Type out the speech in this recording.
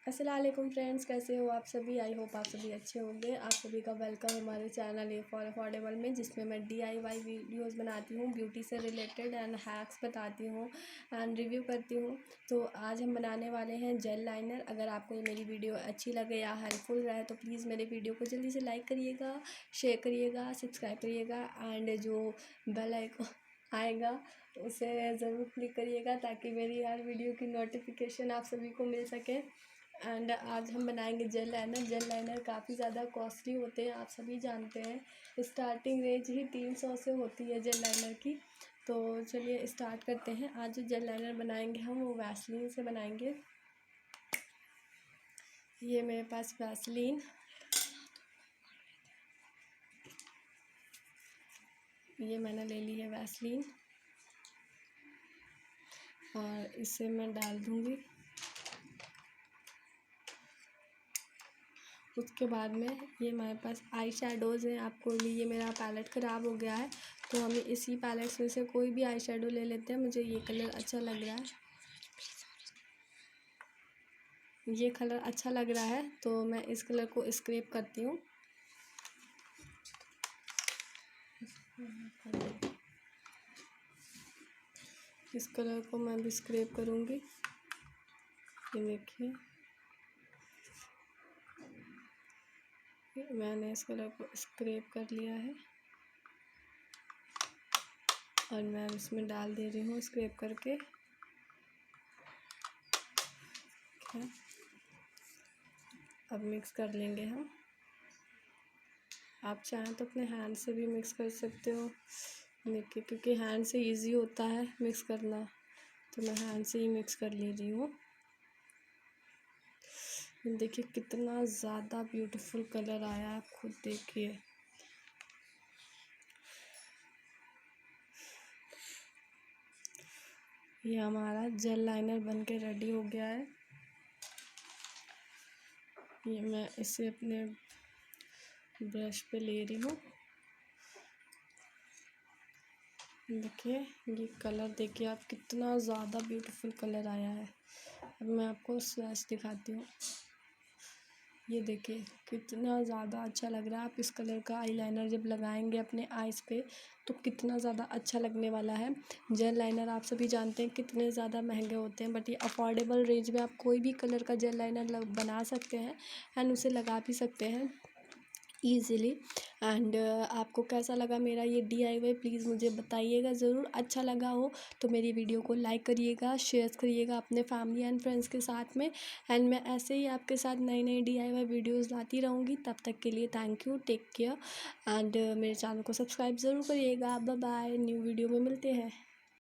अस्सलाम वालेकुम फ्रेंड्स, कैसे हो आप सभी। आई होप आप सभी अच्छे होंगे। आप सभी का वेलकम हमारे चैनल ए फॉर अफोर्डेबल में, जिसमें मैं DIY वीडियोस बनाती हूँ, ब्यूटी से रिलेटेड एंड हैक्स बताती हूँ एंड रिव्यू करती हूँ। तो आज हम बनाने वाले हैं जेल लाइनर। अगर आपको ये मेरी वीडियो अच्छी लगे या हेल्पफुल रहे तो प्लीज़ मेरे वीडियो को जल्दी से लाइक करिएगा, शेयर करिएगा, सब्सक्राइब करिएगा एंड जो बेल आइकन आएगा उसे ज़रूर क्लिक करिएगा ताकि मेरी हर वीडियो की नोटिफिकेशन आप सभी को मिल सके। एंड आज हम बनाएंगे जेल लाइनर। जेल लाइनर काफ़ी ज़्यादा कॉस्टली होते हैं, आप सभी जानते हैं। स्टार्टिंग रेंज ही 300 से होती है जेल लाइनर की। तो चलिए स्टार्ट करते हैं। आज जो जेल लाइनर बनाएंगे हम वो वैसलीन से बनाएंगे। ये मेरे पास वैसलीन, ये मैंने ले ली है वैसलीन और इसे मैं डाल दूँगी। उसके बाद में ये हमारे पास आई शेडोज़ हैं। आपको ये मेरा पैलेट ख़राब हो गया है तो हम इसी पैलेट्स में से कोई भी आई शेडो ले लेते हैं। मुझे ये कलर अच्छा लग रहा है, ये कलर अच्छा लग रहा है तो मैं इस कलर को स्क्रैप करती हूँ। इस कलर को मैं भी स्क्रैप करूँगी। ये देखिए मैंने इस कलर को स्क्रैप कर लिया है और मैं इसमें डाल दे रही हूँ स्क्रैप करके। अब मिक्स कर लेंगे हम। आप चाहें तो अपने हैंड से भी मिक्स कर सकते हो, देखिए क्योंकि हैंड से इजी होता है मिक्स करना, तो मैं हैंड से ही मिक्स कर ले रही हूँ। देखिए कितना ज़्यादा ब्यूटीफुल कलर आया, आप खुद देखिए। ये हमारा जेल लाइनर बनके रेडी हो गया है। ये मैं इसे अपने ब्रश पे ले रही हूँ। देखिए ये कलर देखिए आप, कितना ज़्यादा ब्यूटीफुल कलर आया है। अब मैं आपको स्वैच दिखाती हूँ। ये देखिए कितना ज़्यादा अच्छा लग रहा है। आप इस कलर का आईलाइनर जब लगाएंगे अपने आईज़ पे तो कितना ज़्यादा अच्छा लगने वाला है। जेल लाइनर आप सभी जानते हैं कितने ज़्यादा महंगे होते हैं, बट ये अफोर्डेबल रेंज में आप कोई भी कलर का जेल लाइनर बना सकते हैं एंड उसे लगा भी सकते हैं ईज़िली। एंड आपको कैसा लगा मेरा ये DIY प्लीज़ मुझे बताइएगा ज़रूर। अच्छा लगा हो तो मेरी वीडियो को लाइक करिएगा, शेयर करिएगा अपने फैमिली एंड फ्रेंड्स के साथ में। एंड मैं ऐसे ही आपके साथ नई नई DIY वीडियोज़ लाती रहूँगी। तब तक के लिए thank you, take care and मेरे चैनल को सब्सक्राइब ज़रूर करिएगा। बाय बाय, न्यू वीडियो में मिलते हैं।